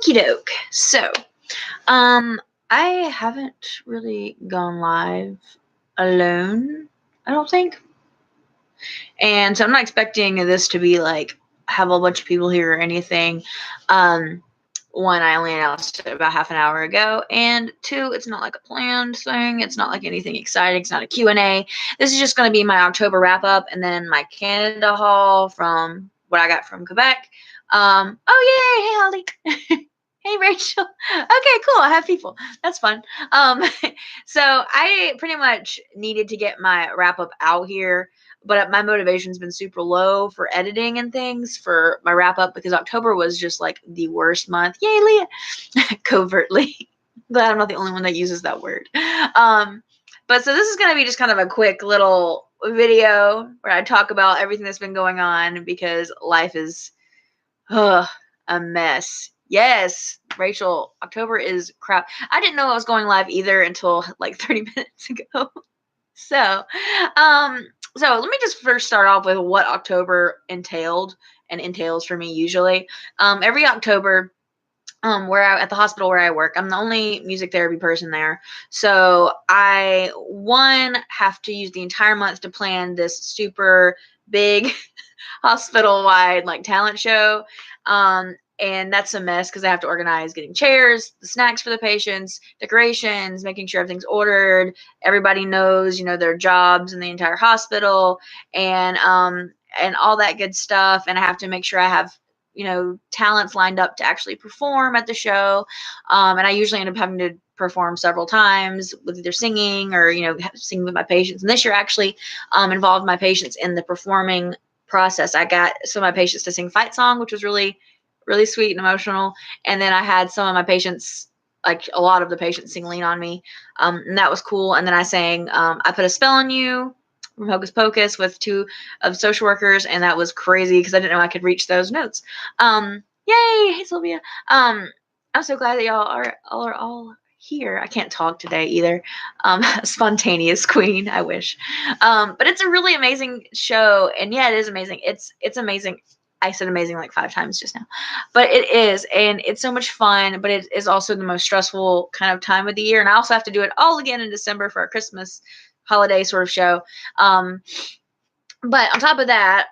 Okie doke. So, I haven't really gone live alone, I don't think. And so I'm not expecting this to be like have a bunch of people here or anything. One, I only announced it about half an hour ago, and two, it's not like a planned thing. It's not like anything exciting. It's not a Q&A. This is just going to be my October wrap up, and then my Canada haul from what I got from Quebec. Oh yay! Hey Holly. Hey Rachel. Okay, cool. I have people. That's fun. So I pretty much needed to get my wrap up out here, but my motivation's been super low for editing and things for my wrap up because October was just like the worst month. Yay, Leah. Covertly. Glad I'm not the only one that uses that word. But so this is going to be just kind of a quick little video where I talk about everything that's been going on because life is a mess. Yes, Rachel, October is crap. I didn't know I was going live either until like 30 minutes ago. So let me just first start off with what October entailed and entails for me usually. Every October, at the hospital where I work, I'm the only music therapy person there. So I have to use the entire month to plan this super big hospital-wide like talent show. And that's a mess because I have to organize getting chairs, the snacks for the patients, decorations, making sure everything's ordered. Everybody knows, their jobs in the entire hospital and all that good stuff. And I have to make sure I have, talents lined up to actually perform at the show. And I usually end up having to perform several times with either singing or, singing with my patients. And this year actually involved my patients in the performing process. I got some of my patients to sing Fight Song, which was really, really sweet and emotional. And then I had some of my patients, like a lot of the patients, sing Lean on Me. And that was cool. And then I sang I Put a Spell on You from Hocus Pocus with two of social workers. And that was crazy because I didn't know I could reach those notes. Yay! Hey, Sylvia. I'm so glad that y'all are all here. I can't talk today either. Spontaneous queen, I wish. But it's a really amazing show. And yeah, it is amazing. It's amazing. I said amazing like 5 times just now, but it is, and it's so much fun, but it is also the most stressful kind of time of the year. And I also have to do it all again in December for a Christmas holiday sort of show. But on top of that,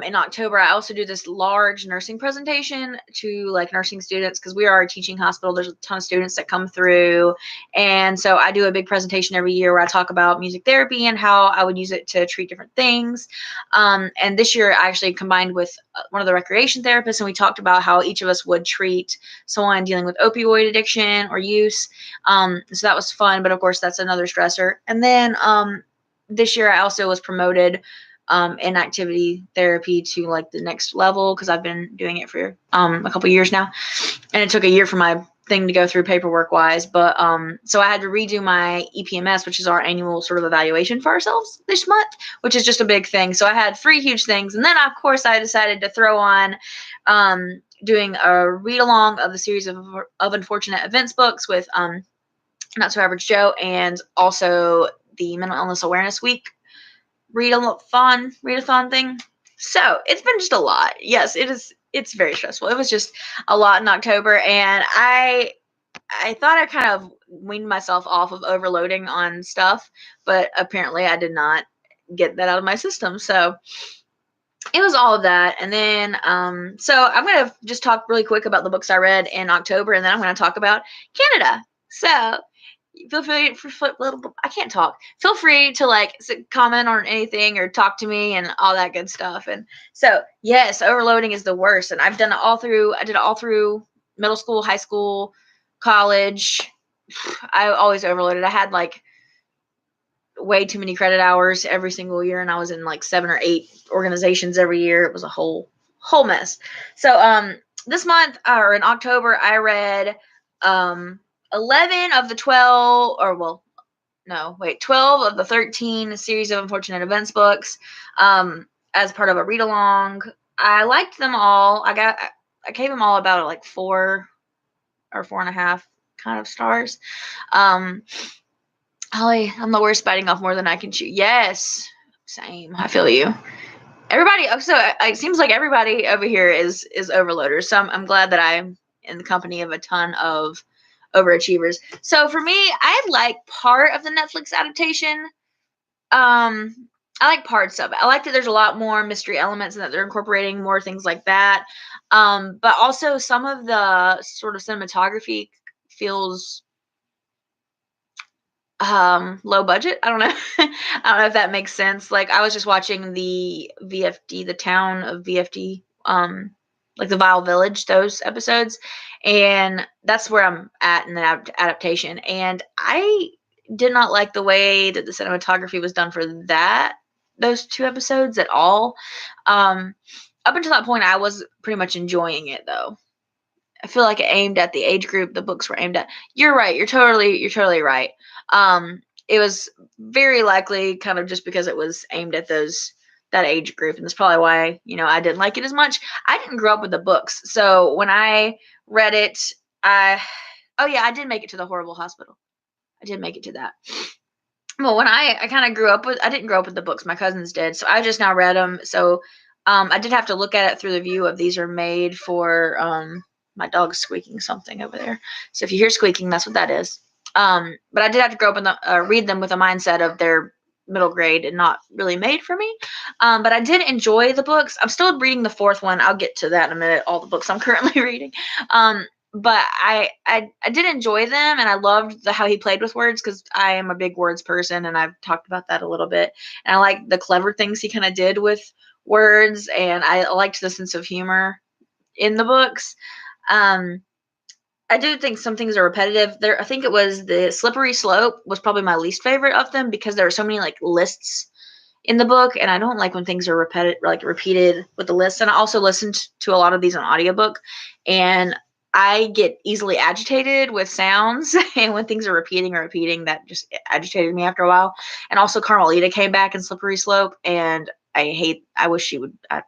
in October, I also do this large nursing presentation to like nursing students because we are a teaching hospital. There's a ton of students that come through. And so I do a big presentation every year where I talk about music therapy and how I would use it to treat different things. And this year I actually combined with one of the recreation therapists, and we talked about how each of us would treat someone dealing with opioid addiction or use. So that was fun, but of course that's another stressor. And then this year I also was promoted in activity therapy to like the next level because I've been doing it for a couple years now, and it took a year for my thing to go through paperwork wise. But so I had to redo my EPMS, which is our annual sort of evaluation for ourselves this month, which is just a big thing. So I had 3 huge things, and then of course I decided to throw on doing a read along of the series of Unfortunate Events books with Not So Average Joe, and also the Mental Illness Awareness Week readathon thing. So it's been just a lot. Yes, it is. It's very stressful. It was just a lot in October, and I thought I kind of weaned myself off of overloading on stuff, but apparently I did not get that out of my system. So it was all of that. And then so I'm going to just talk really quick about the books I read in October, and then I'm going to talk about Canada. So feel free I can't talk. Feel free to like comment on anything or talk to me and all that good stuff. And so yes, overloading is the worst. And I did it all through middle school, high school, college. I always overloaded. I had like way too many credit hours every single year, and I was in like 7 or 8 organizations every year. It was a whole mess. So this month, or in October, I read 11 of the 12, 12 of the 13 series of Unfortunate Events books as part of a read-along. I liked them all. I gave them all about like 4 or 4.5 kind of stars. Holly, I'm the worst biting off more than I can chew. Yes, same. I feel you. Everybody, so it seems like everybody over here is overloaders. So I'm glad that I in the company of a ton of overachievers. So for me, I like part of the Netflix adaptation. I like parts of it. I like that there's a lot more mystery elements and that they're incorporating more things like that. But also some of the sort of cinematography feels low budget. I don't know. I don't know if that makes sense. Like I was just watching the VFD, the town of VFD, like the Vile Village, those episodes, and that's where I'm at in the adaptation. And I did not like the way that the cinematography was done for those two episodes at all. Up until that point, I was pretty much enjoying it though. I feel like it aimed at the age group the books were aimed at. You're right. You're totally right. It was very likely kind of just because it was aimed at that age group, and that's probably why I didn't like it as much. I didn't grow up with the books, so when I read it, I did make it to the horrible hospital. I did make it to that. Well, when I kind of I didn't grow up with the books. My cousins did, so I just now read them. So I did have to look at it through the view of these are made for my dog's squeaking something over there. So if you hear squeaking, that's what that is. But I did have to grow up and read them with a mindset of they're middle grade and not really made for me. But I did enjoy the books. I'm still reading the fourth one. I'll get to that in a minute, all the books I'm currently reading. But I did enjoy them, and I loved how he played with words because I am a big words person, and I've talked about that a little bit. And I like the clever things he kind of did with words, and I liked the sense of humor in the books. I do think some things are repetitive. I think it was the Slippery Slope was probably my least favorite of them because there were so many like lists in the book, and I don't like when things are repeated with the lists. And I also listened to a lot of these on audiobook, and I get easily agitated with sounds, and when things are repeating, that just agitated me after a while. And also Carmelita came back in Slippery Slope, and I wish she would. I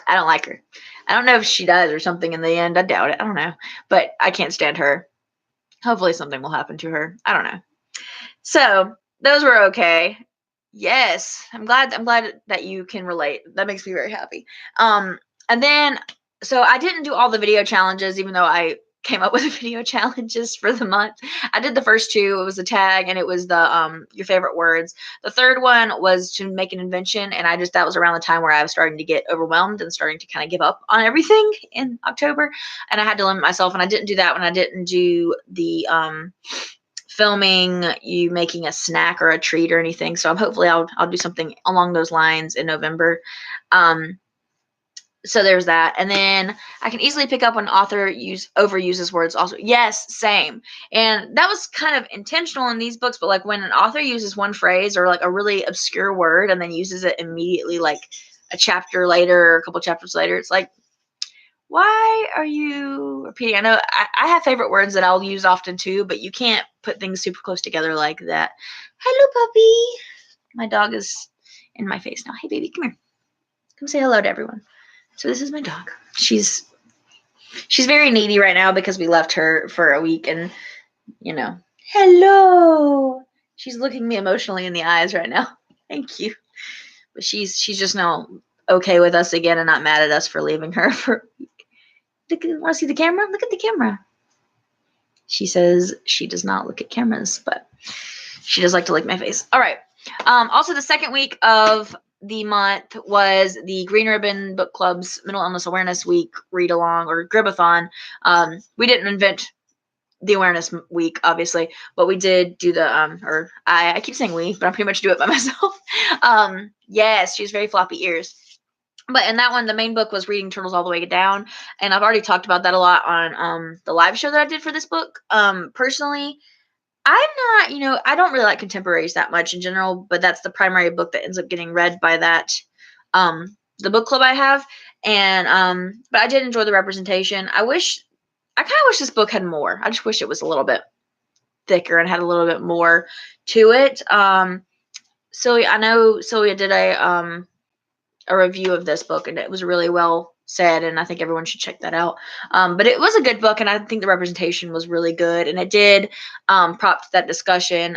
don't like her. I don't know if she does or something in the end. I doubt it. I don't know. But I can't stand her. Hopefully something will happen to her. I don't know. So those were okay. Yes. I'm glad that you can relate. That makes me very happy. And then so I didn't do all the video challenges, even though I came up with video challenges for the month. I did the first two. It was a tag, and it was the your favorite words. The third one was to make an invention, and that was around the time where I was starting to get overwhelmed and starting to kind of give up on everything in October, and I had to limit myself, and I didn't do that when I didn't do the filming you making a snack or a treat or anything. So hopefully I'll do something along those lines in November. So there's that. And then I can easily pick up when author overuses words also. Yes, same. And that was kind of intentional in these books, but like when an author uses one phrase or like a really obscure word and then uses it immediately like a chapter later or a couple chapters later, it's like, why are you repeating? I know I have favorite words that I'll use often too, but you can't put things super close together like that. Hello, puppy. My dog is in my face now. Hey, baby, come here. Come say hello to everyone. So this is my dog. She's very needy right now because we left her for a week, and hello. She's looking me emotionally in the eyes right now. Thank you. But she's just now okay with us again and not mad at us for leaving her for a week. Want to see the camera? Look at the camera. She says she does not look at cameras, but she does like to lick my face. All right. Also, the second week of the month was the Green Ribbon Book Club's Mental Illness Awareness Week read along or Gribathon. We didn't invent the awareness week, obviously, but we did do the I keep saying we, but I pretty much do it by myself. Yes, she has very floppy ears. But in that one, the main book was Reading Turtles All the Way Down, and I've already talked about that a lot on the live show that I did for this book. Personally, I'm not, I don't really like contemporaries that much in general, but that's the primary book that ends up getting read by the book club I have. And, but I did enjoy the representation. I kind of wish this book had more. I just wish it was a little bit thicker and had a little bit more to it. I know Sylvia did a review of this book, and it was really well said, and I think everyone should check that out. But it was a good book, and I think the representation was really good, and it did prompt that discussion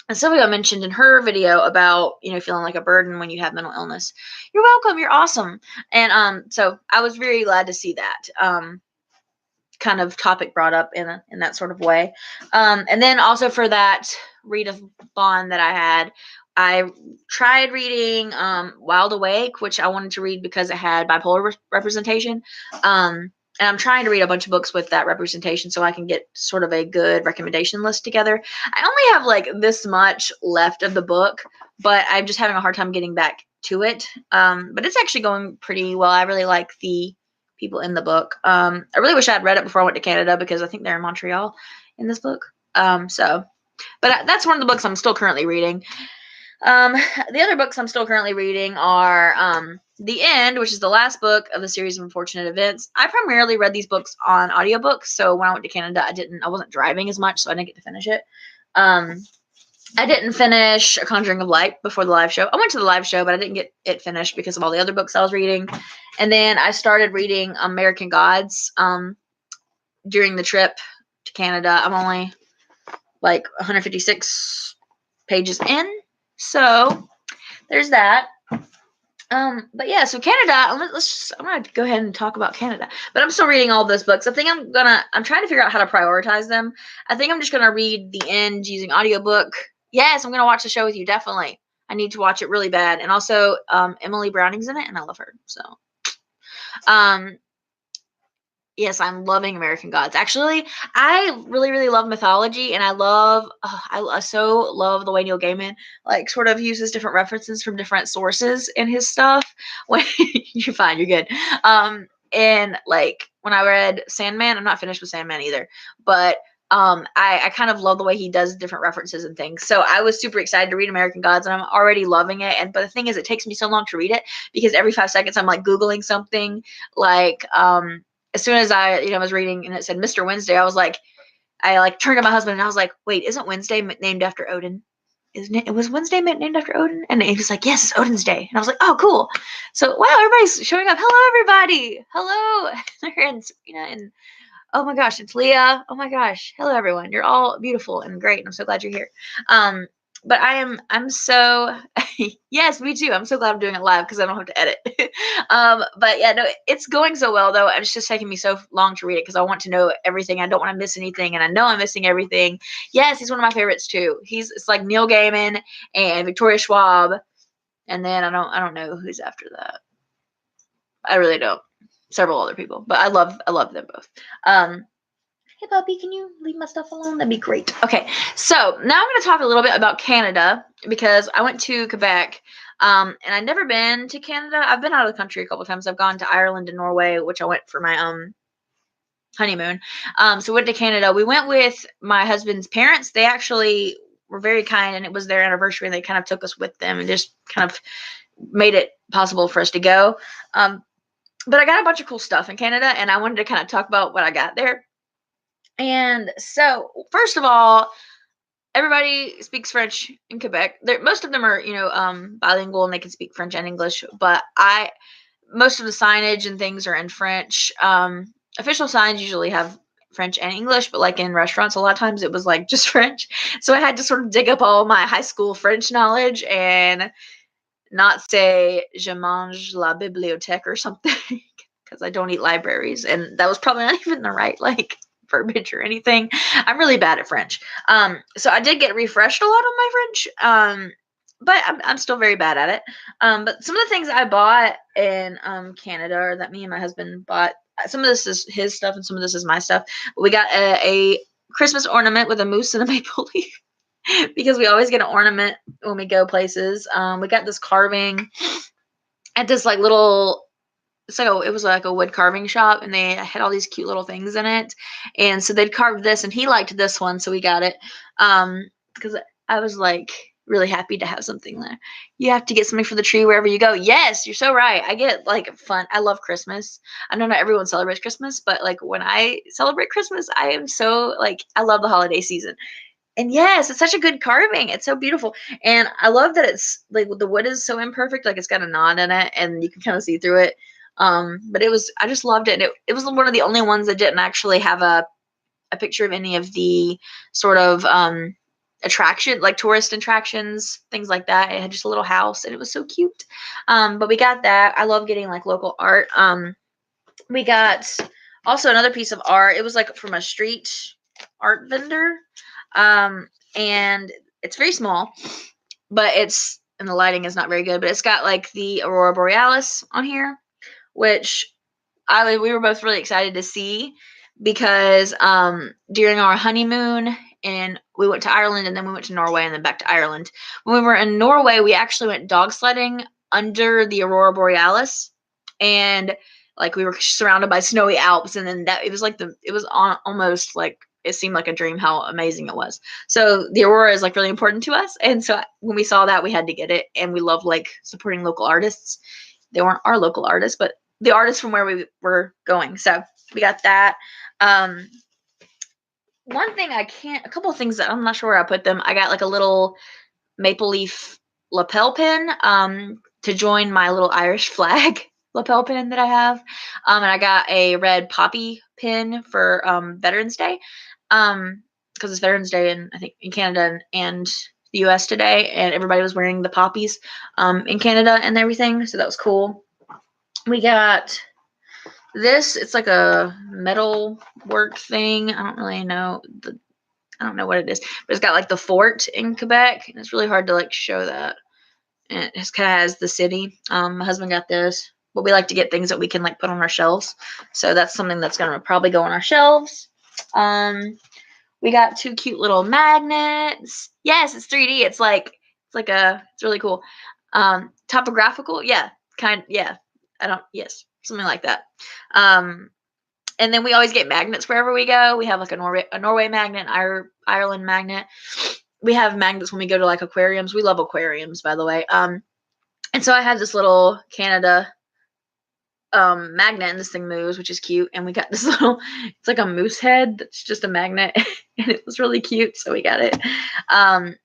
And Sylvia mentioned in her video about, feeling like a burden when you have mental illness. You're welcome. You're awesome. And so I was very glad to see that kind of topic brought up in that sort of way. And then also for that readathon that I had, I tried reading Wild Awake, which I wanted to read because it had bipolar representation. And I'm trying to read a bunch of books with that representation so I can get sort of a good recommendation list together. I only have like this much left of the book, but I'm just having a hard time getting back to it. But it's actually going pretty well. I really like the people in the book. I really wish I had read it before I went to Canada because I think they're in Montreal in this book. But that's one of the books I'm still currently reading. The other books I'm still currently reading are The End, which is the last book of the series of unfortunate events. I primarily read these books on audiobooks, so when I went to Canada, I wasn't driving as much, so I didn't get to finish it. I didn't finish A Conjuring of Light before the live show. I went to the live show, but I didn't get it finished because of all the other books I was reading. And then I started reading American Gods during the trip to Canada. I'm only like 156 pages in. So there's that. But yeah, so Canada, I'm gonna go ahead and talk about Canada. But I'm still reading all those books. I think I'm trying to figure out how to prioritize them. I think I'm just gonna read The End using audiobook. Yes, I'm gonna watch the show with you, definitely. I need to watch it really bad. And also, Emily Browning's in it, and I love her. So yes, I'm loving American Gods. Actually, I really, really love mythology, and I so love the way Neil Gaiman like sort of uses different references from different sources in his stuff. When you're fine, you're good. And like when I read Sandman, I'm not finished with Sandman either, but I kind of love the way he does different references and things. So I was super excited to read American Gods, and I'm already loving it. But the thing is, it takes me so long to read it because every 5 seconds I'm like Googling something like as soon as I, was reading and it said Mr. Wednesday, I turned to my husband and I was like, wait, isn't Wednesday named after Odin? Isn't it? Was Wednesday named after Odin? And he was like, yes, it's Odin's Day. And I was like, oh, cool. So, wow, everybody's showing up. Hello, everybody. Hello. And Sabrina and, oh my gosh, it's Leah. Oh my gosh. Hello, everyone. You're all beautiful and great. And I'm so glad you're here. But I'm so, yes, me too. I'm so glad I'm doing it live because I don't have to edit. But yeah, no, it's going so well though. It's just taking me so long to read it because I want to know everything. I don't want to miss anything, and I know I'm missing everything. Yes, he's one of my favorites too. It's like Neil Gaiman and Victoria Schwab, and then I don't know who's after that. I really don't. Several other people, but I love them both. Hey, Bobby, can you leave my stuff alone? That'd be great. Okay, so now I'm going to talk a little bit about Canada because I went to Quebec, and I'd never been to Canada. I've been out of the country a couple of times. I've gone to Ireland and Norway, which I went for my honeymoon. So we went to Canada. We went with my husband's parents. They actually were very kind, and it was their anniversary, and they kind of took us with them and just kind of made it possible for us to go. But I got a bunch of cool stuff in Canada, and I wanted to kind of talk about what I got there. And so, first of all, everybody speaks French in Quebec. Most of them are, bilingual and they can speak French and English. But most of the signage and things are in French. Official signs usually have French and English, but like in restaurants, a lot of times it was like just French. So I had to sort of dig up all my high school French knowledge and not say "je mange la bibliothèque" or something because I don't eat libraries, and that was probably not even the right verbiage or anything. I'm really bad at French. So I did get refreshed a lot on my French. But I'm still very bad at it. But some of the things I bought in Canada, or that me and my husband bought, some of this is his stuff and some of this is my stuff. We got a Christmas ornament with a moose and a maple leaf because we always get an ornament when we go places. We got this carving at this little, so it was like a wood carving shop, and they had all these cute little things in it. And so they'd carved this, and he liked this one, so we got it. Because I was really happy to have something there. You have to get something for the tree wherever you go. Yes, you're so right. I get fun. I love Christmas. I know not everyone celebrates Christmas, but when I celebrate Christmas, I am so I love the holiday season. And yes, it's such a good carving. It's so beautiful. And I love that it's the wood is so imperfect. It's got a knot in it, and you can kind of see through it. But I just loved it. And it was one of the only ones that didn't actually have a picture of any of the sort of attraction, like tourist attractions, things like that. It had just a little house, and it was so cute. But we got that. I love getting like local art. We got also another piece of art. It was like from a street art vendor. And it's very small, but and the lighting is not very good, but it's got like the Aurora Borealis on here, which we were both really excited to see because during our honeymoon, and we went to Ireland and then we went to Norway and then back to Ireland. When we were in Norway, we actually went dog sledding under the Aurora Borealis, and like we were surrounded by snowy Alps, and then almost like it seemed like a dream how amazing it was. So the Aurora is like really important to us, and so when we saw that, we had to get it, and we love like supporting local artists. They weren't our local artists, but the artists from where we were going. So we got that. A couple of things that I'm not sure where I put them. I got like a little maple leaf lapel pin to join my little Irish flag lapel pin that I have. And I got a red poppy pin for Veterans Day because it's Veterans Day I think in Canada and the US today, and everybody was wearing the poppies in Canada and everything, so that was cool. We got this. It's like a metal work thing. I don't really know I don't know what it is, but it's got like the fort in Quebec, and it's really hard to like show that. And it kind of has the city. My husband got this, but we like to get things that we can like put on our shelves. So that's something that's gonna probably go on our shelves. We got 2 cute little magnets. Yes, it's 3D. It's really cool. Topographical, yeah, something like that. And then we always get magnets wherever we go. We have like a Norway magnet, Ireland magnet. We have magnets when we go to like aquariums. We love aquariums, by the way. And so I have this little Canada magnet, and this thing moves, which is cute. And we got this it's like a moose head that's just a magnet, and it was really cute, so we got it.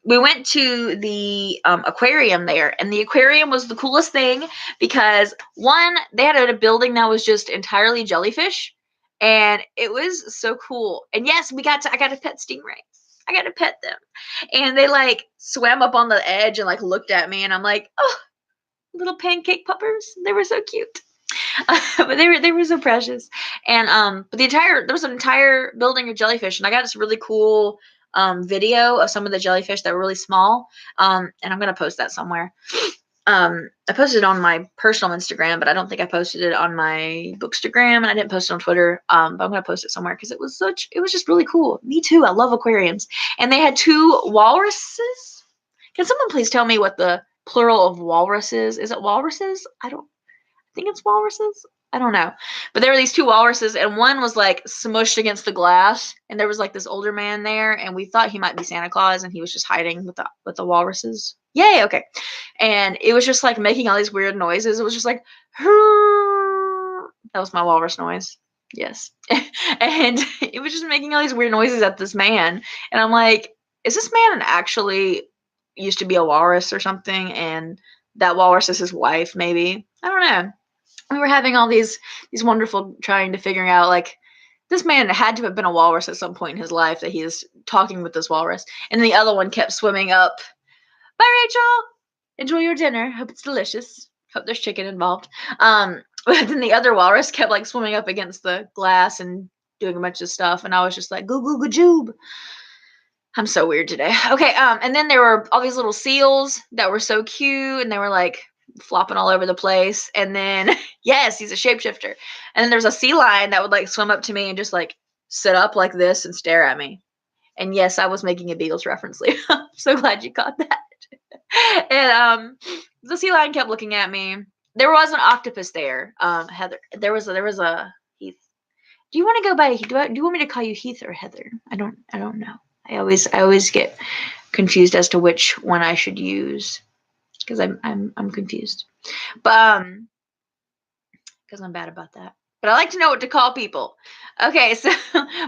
We went to the aquarium there, and the aquarium was the coolest thing because one, they had a building that was just entirely jellyfish, and it was so cool. And yes, I got to pet stingrays. I got to pet them, and they like swam up on the edge and like looked at me, and I'm like, oh, little pancake puppers. They were so cute. But they were so precious. And but there was an entire building of jellyfish, and I got this really cool video of some of the jellyfish that were really small. And I'm gonna post that somewhere. I posted it on my personal Instagram, but I don't think I posted it on my Bookstagram, and I didn't post it on Twitter. But I'm gonna post it somewhere because it was just really cool. Me too. I love aquariums. And they had 2 walruses. Can someone please tell me what the plural of walrus is? Is it walruses? I think it's walruses. I don't know. But there were these 2 walruses, and one was like smushed against the glass, and there was like this older man there, and we thought he might be Santa Claus, and he was just hiding with the walruses. Yay, okay. And it was just like making all these weird noises. It was just like, that was my walrus noise. Yes. And it was just making all these weird noises at this man. And I'm like, is this man actually used to be a walrus or something? And that walrus is his wife, maybe. I don't know. We were having all these wonderful trying to figure out, like, this man had to have been a walrus at some point in his life that he is talking with this walrus. And the other one kept swimming up. Bye, Rachel. Enjoy your dinner. Hope it's delicious. Hope there's chicken involved. But then the other walrus kept like swimming up against the glass and doing a bunch of stuff. And I was just like, goo goo goo joob. I'm so weird today. Okay. And then there were all these little seals that were so cute, and they were like flopping all over the place. And then, yes, he's a shapeshifter. And then there's a sea lion that would like swim up to me and just like sit up like this and stare at me. And yes, I was making a Beatles reference, Leo. I'm so glad you caught that. And the sea lion kept looking at me. There was an octopus there, Heather. There was a Heath. Do you want to go by? Do you want me to call you Heath or Heather? I don't know. I always get confused as to which one I should use because I'm confused. But because I'm bad about that. But I like to know what to call people. Okay, so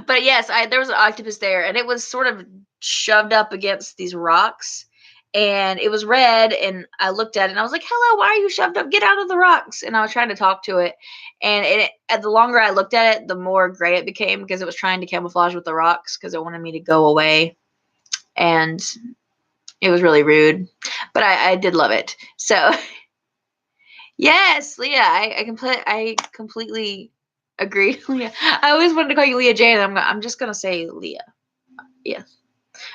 but yes, there was an octopus there, and it was sort of shoved up against these rocks. And it was red, and I looked at it, and I was like, hello, why are you shoved up? Get out of the rocks. And I was trying to talk to it. And the longer I looked at it, the more gray it became because it was trying to camouflage with the rocks because it wanted me to go away. and it was really rude, but I did love it. So yes, Leah, I completely agree. Leah, I always wanted to call you Leah Jane. I'm just gonna say Leah. Yes.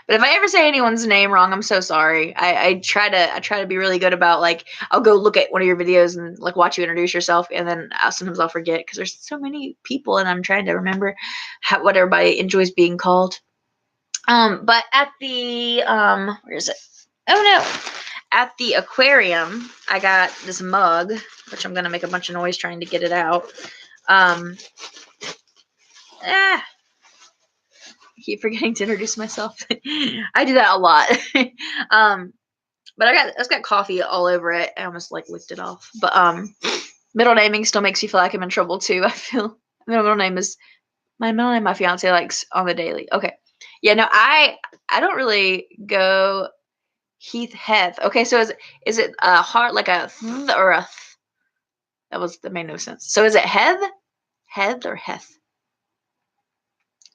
But if I ever say anyone's name wrong, I'm so sorry. I try to be really good about, like, I'll go look at one of your videos and like watch you introduce yourself, and then sometimes I'll forget because there's so many people and I'm trying to remember what everybody enjoys being called. But at the where is it? Oh no. At the aquarium, I got this mug, which I'm gonna make a bunch of noise trying to get it out. I keep forgetting to introduce myself. I do that a lot. But it's got coffee all over it. I almost like licked it off. But middle naming still makes me feel like I'm in trouble too. I feel my middle name my fiance likes on the daily. Okay. Yeah, no, I don't really go Heath Heth. Okay, so is it a heart like a th or a th? That made no sense. So is it Heth? Heth or Heth?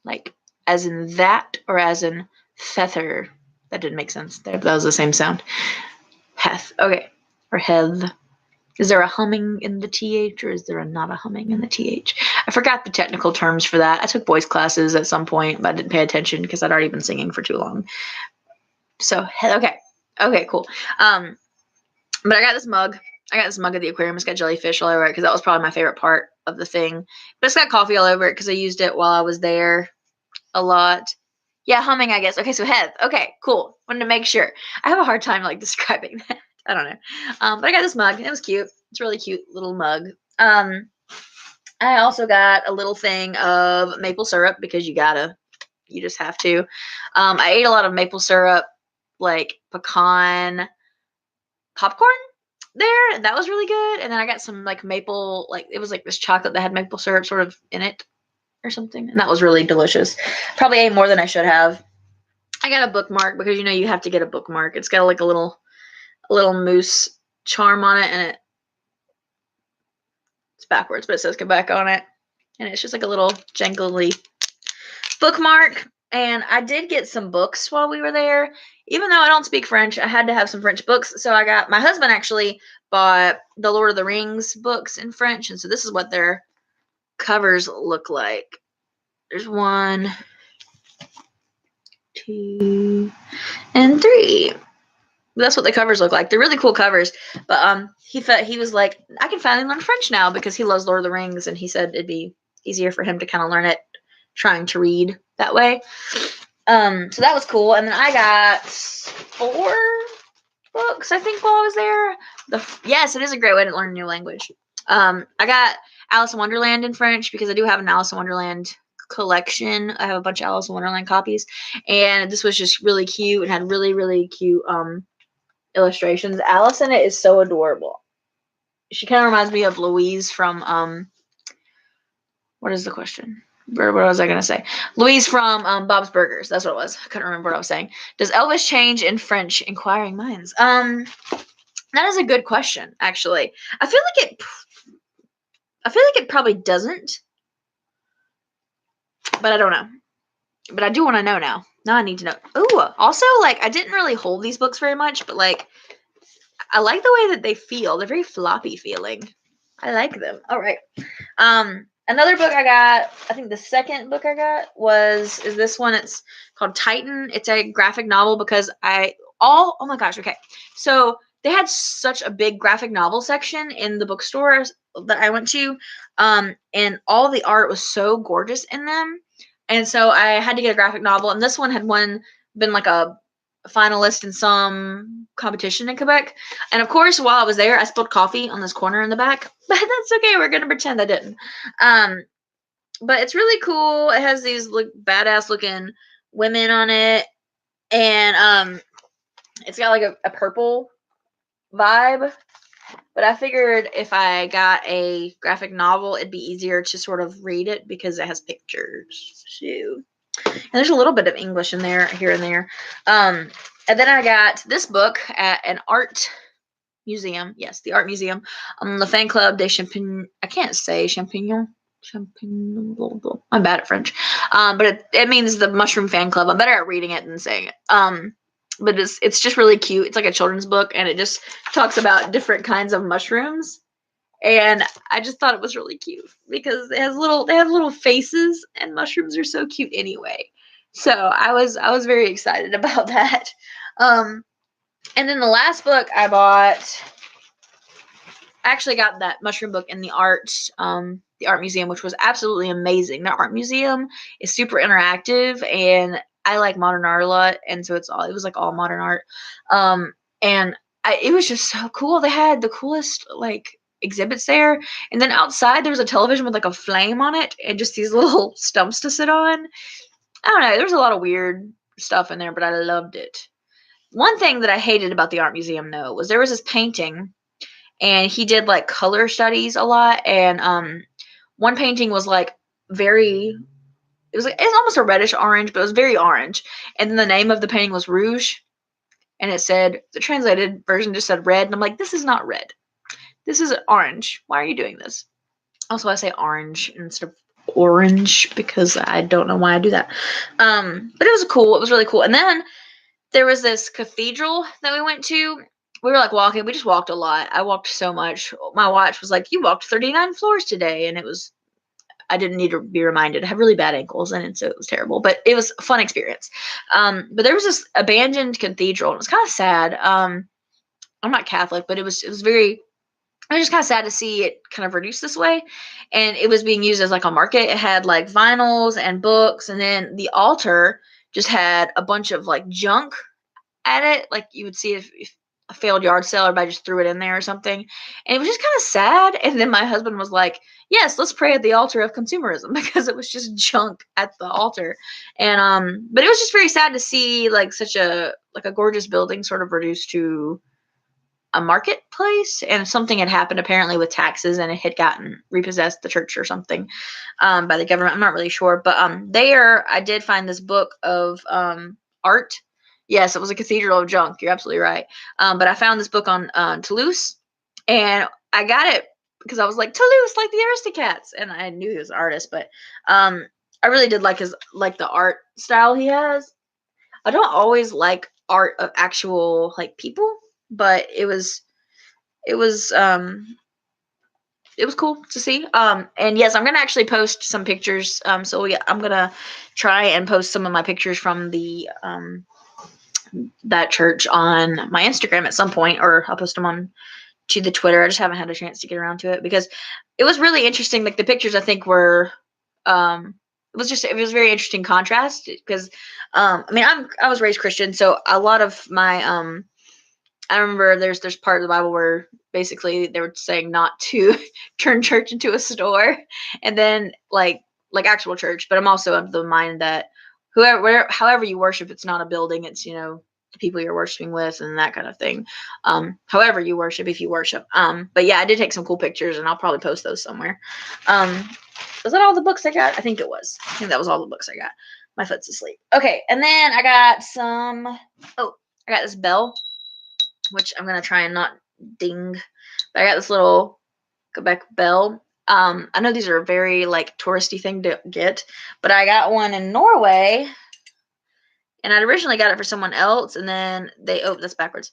Like as in that or as in feather? That didn't make sense. That was the same sound. Heth. Okay. Or Heth. Is there a humming in the TH or is there not a humming in the TH? I forgot the technical terms for that. I took voice classes at some point, but I didn't pay attention because I'd already been singing for too long. So, okay. Okay, cool. But I got this mug. I got this mug of the aquarium. It's got jellyfish all over it because that was probably my favorite part of the thing. But it's got coffee all over it because I used it while I was there a lot. Yeah, humming, I guess. Okay, so Heath. Okay, cool. Wanted to make sure. I have a hard time like describing that. I don't know. But I got this mug. It was cute. It's a really cute little mug. I also got a little thing of maple syrup because you just have to. I ate a lot of maple syrup, like pecan popcorn there. That was really good. And then I got some like maple, like it was like this chocolate that had maple syrup sort of in it or something. And that was really delicious. Probably ate more than I should have. I got a bookmark because you have to get a bookmark. It's got like a little moose charm on it, and it's backwards, but it says Quebec on it. And it's just like a little jangly bookmark. And I did get some books while we were there. Even though I don't speak French, I had to have some French books. So my husband actually bought the Lord of the Rings books in French. And so this is what their covers look like. There's 1, 2, and 3. That's what the covers look like. They're really cool covers. But he was like, I can finally learn French now because he loves Lord of the Rings, and he said it'd be easier for him to kind of learn it trying to read that way. So that was cool. And then I got 4 books, I think, while I was there. Yes, it is a great way to learn a new language. I got Alice in Wonderland in French because I do have an Alice in Wonderland collection. I have a bunch of Alice in Wonderland copies, and this was just really cute and had really, really cute illustrations. Alice in it is so adorable. She kind of reminds me of Louise from what is the question? What was I gonna say? Louise from Bob's Burgers. That's what it was. I couldn't remember what I was saying. Does Elvis change in French? Inquiring minds. That is a good question. Actually, I feel like it probably doesn't, but I don't know. But I do want to know now. Now I need to know. Ooh, also, like, I didn't really hold these books very much, but like, I like the way that they feel. They're very floppy feeling. I like them. All right. Another book I got, I think the second book I got is this one. It's called Titan. It's a graphic novel because oh my gosh, okay. So they had such a big graphic novel section in the bookstores that I went to. And all the art was so gorgeous in them. And so I had to get a graphic novel. And this one had been like a finalist in some competition in Quebec. And of course, while I was there, I spilled coffee on this corner in the back. But that's okay. We're going to pretend I didn't. But it's really cool. It has these badass looking women on it. And it's got like a purple vibe. But I figured if I got a graphic novel, it'd be easier to sort of read it because it has pictures. So, and there's a little bit of English in there, here and there. And then I got this book at an art museum. Yes, the art museum. Le Fan Club des Champignons. I can't say champignon. Champignon. I'm bad at French. But it means the Mushroom Fan Club. I'm better at reading it than saying it. But it's just really cute. It's like a children's book, and it just talks about different kinds of mushrooms. And I just thought it was really cute because they have little faces, and mushrooms are so cute anyway. So I was very excited about that. And then the last book I bought, I actually got that mushroom book in the art museum, which was absolutely amazing. The art museum is super interactive, and I like modern art a lot, and so it was like all modern art. And it was just so cool. They had the coolest like exhibits there, and then outside there was a television with like a flame on it, and just these little stumps to sit on. I don't know. There was a lot of weird stuff in there, but I loved it. One thing that I hated about the art museum, though, was there was this painting, and he did like color studies a lot, and one painting was like it's almost a reddish orange, but it was very orange, and then the name of the painting was Rouge, and it said, the translated version just said red, and I'm like, this is not red, this is orange, why are you doing this? Also, I say orange instead of orange because I don't know why I do that. But it was really cool. And then there was this cathedral that we went to. We were like walking. We just walked a lot. I walked so much. My watch was like, you walked 39 floors today. And I didn't need to be reminded. I have really bad ankles, and so it was terrible. But it was a fun experience. But there was this abandoned cathedral. And it was kind of sad. I'm not Catholic, but it was just kind of sad to see it kind of reduced this way. And it was being used as like a market. It had like vinyls and books. And then the altar just had a bunch of like junk at it, like you would see if a failed yard sale, everybody just threw it in there or something, and it was just kind of sad. And then my husband was like, yes, let's pray at the altar of consumerism, because it was just junk at the altar. And but it was just very sad to see like such a gorgeous building sort of reduced to a marketplace, and something had happened apparently with taxes, and it had gotten repossessed, the church or something, by the government. I'm not really sure, but there I did find this book of art. Yes, it was a cathedral of junk. You're absolutely right. But I found this book on Toulouse, and I got it because I was like, Toulouse, like the Aristocats, and I knew he was an artist, but I really did like the art style he has. I don't always like art of actual like people, but it was cool to see. And yes, I'm gonna actually post some pictures. I'm gonna try and post some of my pictures from the that church on my Instagram at some point, or I'll post them on to the Twitter. I just haven't had a chance to get around to it because it was really interesting. Like the pictures, I think were it was very interesting contrast because I mean I was raised Christian, so a lot of my I remember there's part of the Bible where basically they were saying not to turn church into a store, and then like actual church. But I'm also of the mind that however you worship, it's not a building. It's the people you're worshiping with and that kind of thing. However you worship, if you worship. But yeah, I did take some cool pictures, and I'll probably post those somewhere. Was that all the books I got? I think it was. I think that was all the books I got. My foot's asleep. Okay, and then I got I got this bell, which I'm going to try and not ding. But I got this little Quebec bell. I know these are a very like touristy thing to get, but I got one in Norway, and I'd originally got it for someone else, and then that's backwards.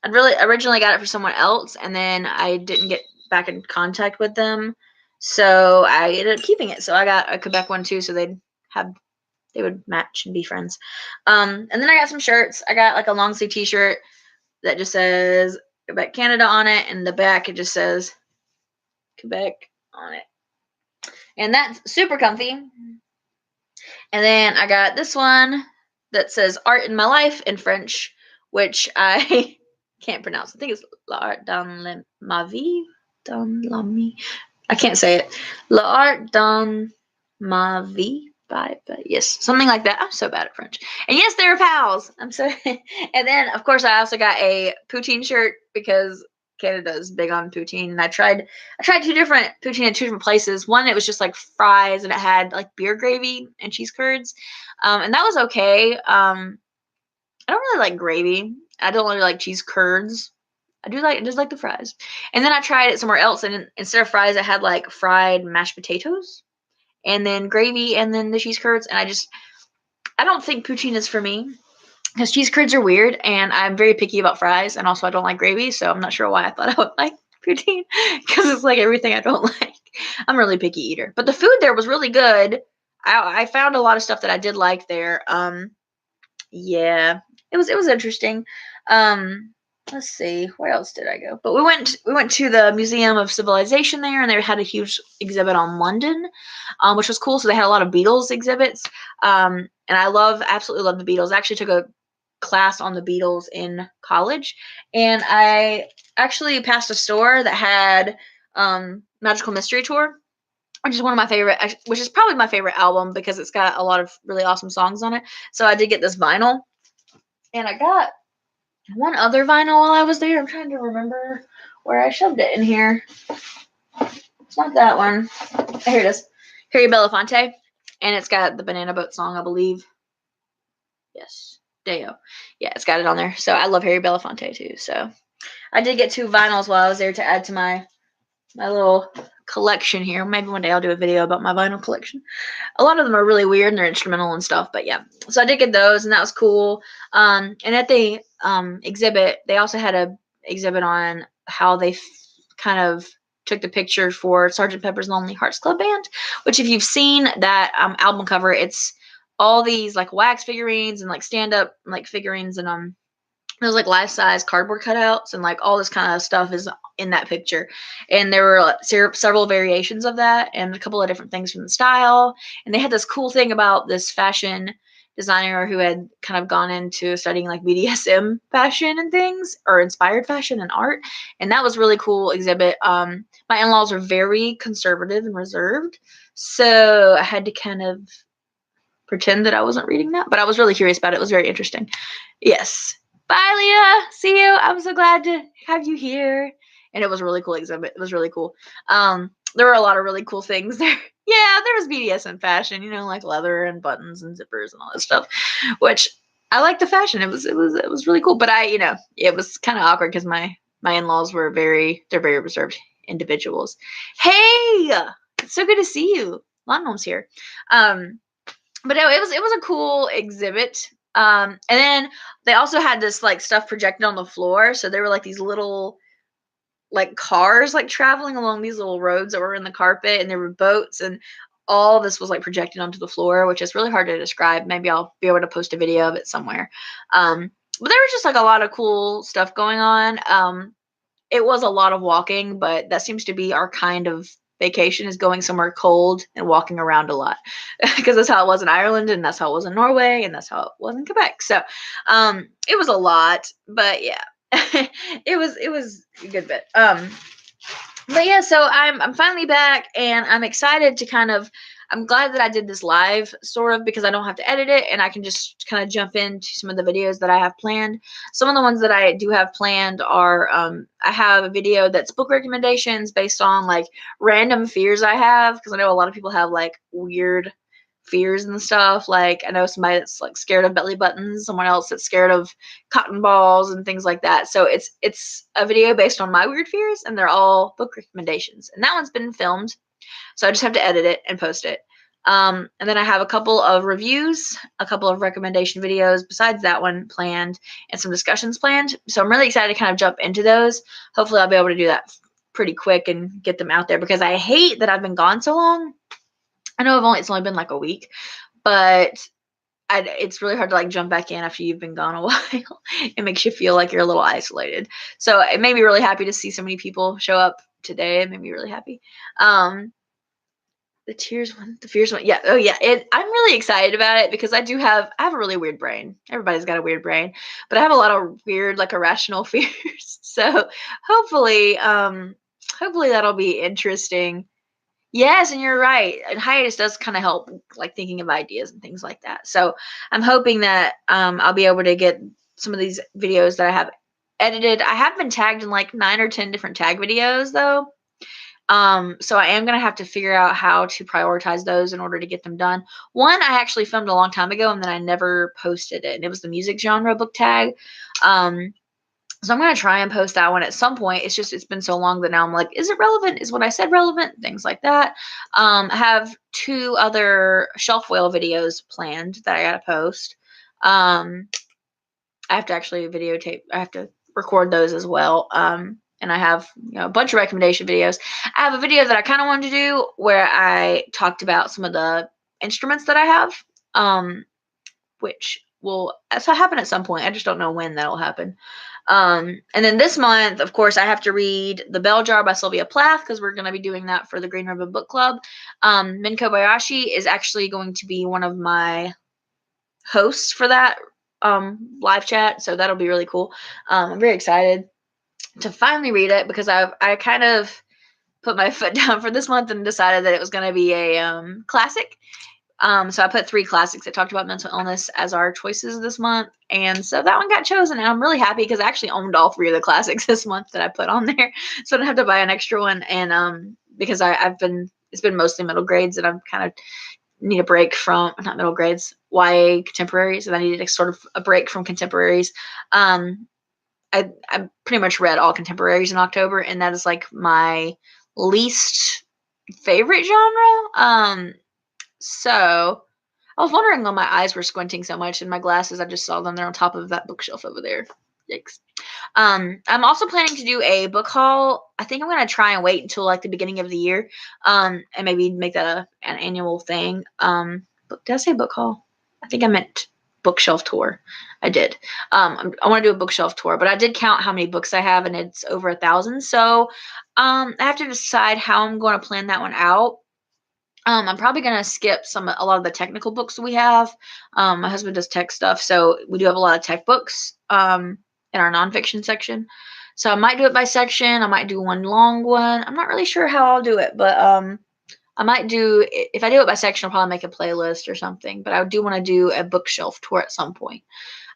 Originally got it for someone else, and then I didn't get back in contact with them, so I ended up keeping it. So I got a Quebec one too, so they would match and be friends. And then I got some shirts. I got like a long sleeve t-shirt that just says Quebec, Canada on it, and the back it just says Quebec on it. And that's super comfy. And then I got this one that says Art in My Life in French, which I can't pronounce. I think it's L'Art dans ma vie. Dans la vie. I can't say it. L'Art dans ma vie. But yes, something like that. I'm so bad at French. And yes, they're pals. I'm so. And then, of course, I also got a poutine shirt because Canada is big on poutine. And I tried two different poutine at two different places. One, it was just like fries, and it had like beer gravy and cheese curds. And that was okay. I don't really like gravy. I don't really like cheese curds. I just like the fries. And then I tried it somewhere else, and instead of fries, it had like fried mashed potatoes. and then gravy, and then the cheese curds. And I don't think poutine is for me because cheese curds are weird, and I'm very picky about fries, and also I don't like gravy, so I'm not sure why I thought I would like poutine because it's like everything I don't like. I'm a really picky eater, but the food there was really good. I found a lot of stuff that I did like there. Yeah, it was interesting. Um, let's see, where else did I go? But we went to the Museum of Civilization there, and they had a huge exhibit on London, which was cool. So they had a lot of Beatles exhibits, and I absolutely love the Beatles. I actually took a class on the Beatles in college, and I actually passed a store that had Magical Mystery Tour, which is one of my favorite, which is probably my favorite album because it's got a lot of really awesome songs on it. So I did get this vinyl, and I got one other vinyl while I was there. I'm trying to remember where I shoved it in here. It's not that one. Here it is. Harry Belafonte, and it's got the Banana Boat song, I believe. Yes, Deo. Yeah, it's got it on there. So I love Harry Belafonte too. So I did get 2 vinyls while I was there to add to my little collection here. Maybe one day I'll do a video about my vinyl collection. A lot of them are really weird and they're instrumental and stuff, but yeah. So I did get those, and that was cool. And at the exhibit, they also had a exhibit on how they kind of took the picture for Sgt. Pepper's Lonely Hearts Club Band, which if you've seen that album cover, it's all these like wax figurines and like stand-up like figurines, and there's like life-size cardboard cutouts, and like all this kind of stuff is in that picture. And there were several variations of that and a couple of different things from the style. And they had this cool thing about this fashion designer who had kind of gone into studying like BDSM fashion and things, or inspired fashion and art. And that was really cool exhibit. My in-laws are very conservative and reserved, so I had to kind of pretend that I wasn't reading that, but I was really curious about it. It was very interesting. Yes. Bye, Leah. See you. I'm so glad to have you here. And it was a really cool exhibit. It was really cool. There were a lot of really cool things there. Yeah, there was BDSM fashion, like leather and buttons and zippers and all that stuff, which I like the fashion. It was really cool. But it was kind of awkward because my in-laws they're very reserved individuals. Hey, it's so good to see you. Lawn Gnome's here. But no, it was a cool exhibit. And then they also had this like stuff projected on the floor. So there were like these little like cars like traveling along these little roads that were in the carpet, and there were boats, and all this was like projected onto the floor, which is really hard to describe. Maybe I'll be able to post a video of it somewhere. But there was just like a lot of cool stuff going on. It was a lot of walking, but that seems to be our kind of vacation, is going somewhere cold and walking around a lot, because that's how it was in Ireland, and that's how it was in Norway, and that's how it was in Quebec. So it was a lot, but yeah. it was a good bit. But yeah, so I'm finally back, and I'm excited to I'm glad that I did this live, sort of, because I don't have to edit it, and I can just kind of jump into some of the videos that I have planned. Some of the ones that I do have planned are, I have a video that's book recommendations based on like random fears I have, because I know a lot of people have like weird fears and stuff. Like I know somebody that's like scared of belly buttons, someone else that's scared of cotton balls and things like that. So it's a video based on my weird fears, and they're all book recommendations. And that one's been filmed, so I just have to edit it and post it. And then I have a couple of reviews, a couple of recommendation videos besides that one planned, and some discussions planned. So I'm really excited to kind of jump into those. Hopefully I'll be able to do that pretty quick and get them out there, because I hate that I've been gone so long. I know it's only been like a week, but it's really hard to like jump back in after you've been gone a while. It makes you feel like you're a little isolated. So it made me really happy to see so many people show up today. It made me really happy. The tears one, the fears one. Yeah. Oh yeah. I'm really excited about it because I have a really weird brain. Everybody's got a weird brain, but I have a lot of weird, like irrational fears. So hopefully that'll be interesting. Yes, and you're right. And hiatus does kind of help, like thinking of ideas and things like that. So I'm hoping that I'll be able to get some of these videos that I have edited. I have been tagged in like 9 or 10 different tag videos though. So I am going to have to figure out how to prioritize those in order to get them done. One I actually filmed a long time ago, and then I never posted it. And it was the music genre book tag. So I'm going to try and post that one at some point. It's just, it's been so long that now I'm like, is it relevant? Is what I said relevant? Things like that. I have 2 other shelf whale videos planned that I got to post. I have to actually videotape. I have to record those as well. And I have, a bunch of recommendation videos. I have a video that I kind of wanted to do where I talked about some of the instruments that I have, which will happen at some point. I just don't know when that'll happen. And then this month, of course, I have to read The Bell Jar by Sylvia Plath because we're going to be doing that for the Green Ribbon Book Club. Min Kobayashi is actually going to be one of my hosts for that live chat, so that'll be really cool. I'm very excited to finally read it because I kind of put my foot down for this month and decided that it was going to be a classic. So I put 3 classics that talked about mental illness as our choices this month, and so that one got chosen, and I'm really happy because I actually owned all 3 of the classics this month that I put on there, so I don't have to buy an extra one. And because it's been mostly middle grades, and I'm kind of need a break from, not middle grades, YA contemporaries, and I needed sort of a break from contemporaries. I pretty much read all contemporaries in October, and that is like my least favorite genre. So I was wondering why my eyes were squinting so much, and my glasses, I just saw them. They're on top of that bookshelf over there. Yikes. I'm also planning to do a book haul. I think I'm going to try and wait until like the beginning of the year, and maybe make that an annual thing. Did I say book haul? I think I meant bookshelf tour. I did. I want to do a bookshelf tour, but I did count how many books I have, and it's over 1,000. So, I have to decide how I'm going to plan that one out. I'm probably going to skip a lot of the technical books we have. My husband does tech stuff, so we do have a lot of tech books in our nonfiction section. So I might do it by section. I might do one long one. I'm not really sure how I'll do it, but I might do, if I do it by section, I'll probably make a playlist or something. But I do want to do a bookshelf tour at some point.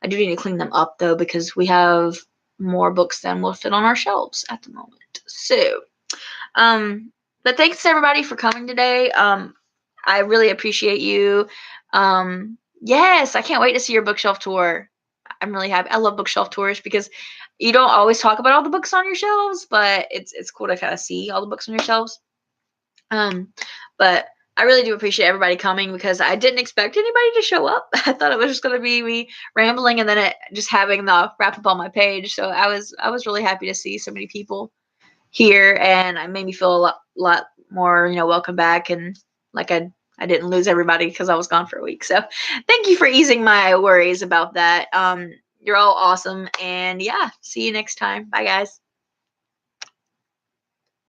I do need to clean them up, though, because we have more books than will fit on our shelves at the moment. So, but thanks everybody for coming today. I really appreciate you. Yes, I can't wait to see your bookshelf tour. I'm really happy. I love bookshelf tours because you don't always talk about all the books on your shelves, but it's cool to kind of see all the books on your shelves. But I really do appreciate everybody coming because I didn't expect anybody to show up. I thought it was just going to be me rambling and then just having the wrap up on my page. So I was really happy to see so many people here, and it made me feel a lot more, welcome back, and like I didn't lose everybody because I was gone for a week. So thank you for easing my worries about that. You're all awesome, and yeah, see you next time. Bye, guys.